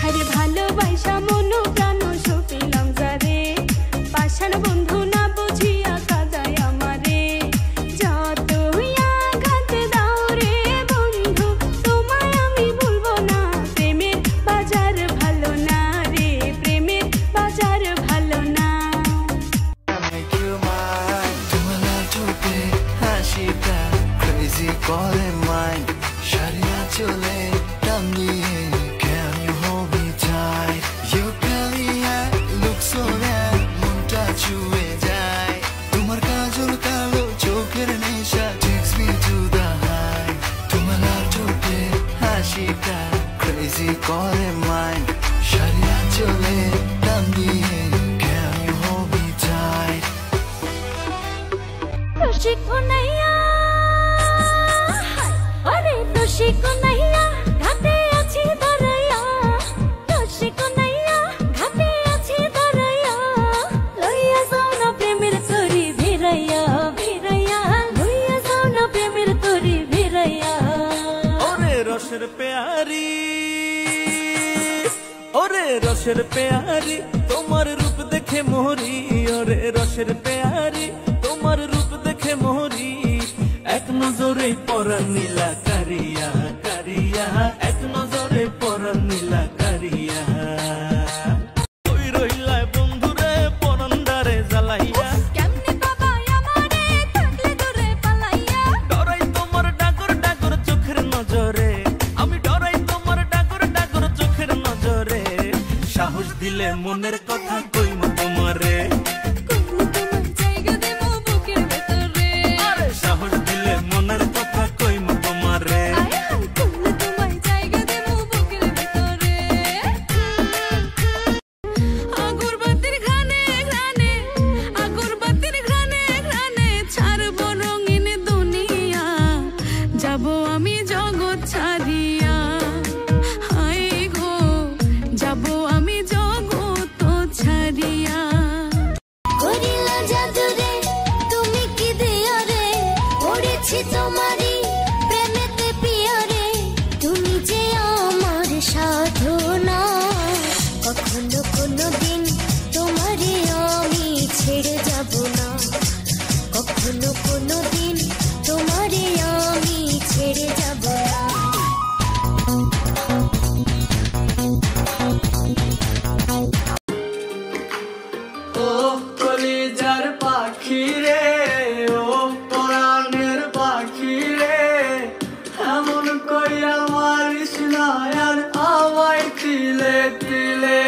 আরে ভালোবাসা মনো প্রাণ সপিলাম যারে পাষাণ বন্ধু না বুঝিয়া কাদায় আমারে যতই আঘাত দাও রে বন্ধু তোমায় আমি ভুলবো না প্রেমের বাজার ভালো না রে প্রেমের বাজার ভালো না করে মাইন্ড সারিয়া চলে টান দিয়ে can you hold me tight you carry look so bad মনটা ছুঁয়ে যায় তোমার কাজল কালো চোখের নেশা takes me to the high তোমার ঠোঁটে হাসিটা crazy করে মাইন্ড সারিয়া চলে টান দিয়ে can you hold me tight রসিকনাইয়া আরে রসিকনাইয়া ঘাটে আছি দাঁড়াইয়া রসিকনাইয়া ঘাটে আছি দাঁড়াইয়া লইয়া যাও না প্রেমের তরি ভিড়াইয়া ভিড়াইয়া লইয়া যাও না প্রেমের তরি ভিড়াইয়া ওরে রসের পেয়ারি ওরে রসের পেয়ারি তোমার রূপ দেখে মোহরি ওরে রসের পেয়ারি তোমার রূপ দেখে মোহরি এক নজরে পরাণ নীলা কারিয়া কারিয়া এক নজরে পরাণ নীলা কারিয়া ওই রইলা বন্ধুরে পরান্দারে জ্বালাইয়া কেমনে বাবা আমারে থাকলে দূরে পালাইয়া ডরাই তোমার ডাগর ডাগর চোখের নজরে আমি ডরাই তোমার ডাগর ডাগর চোখের নজরে সাহস দিলে মনের কথা কইমু তোমারে কোন তোমার জায়গা দেবো বুকের ভেতরে সাহস দিলে মনের কথা কইমু তোমারে আয় হায় কোন তোমার জায়গা দেবো বুকের ভেতরে আগরবাতির ঘ্রাণে ঘ্রাণে আগরবাতির ঘ্রাণে ঘ্রাণে ছাড়বো রঙিন দুনিয়া যাব আমি জগৎ ছাড়িয়া হায় গো যাব আমি জগৎ ছাড়িয়া করিলা জাদু রে তুমি কি দিও রে পড়েছি তোমারই প্রেমেতে প্রিয় রে তুমি যে আমার সাধনা কখনো কোনো দিন তোমারে আমি ছেড়ে যাব না কখনো কোনো দিন তোমারে আমি ছেড়ে যাব না ও কলিজার পাখি রে ও পরাণের পাখি রে এমন কইয়া মারিস না আর আমায় তিলে তিলে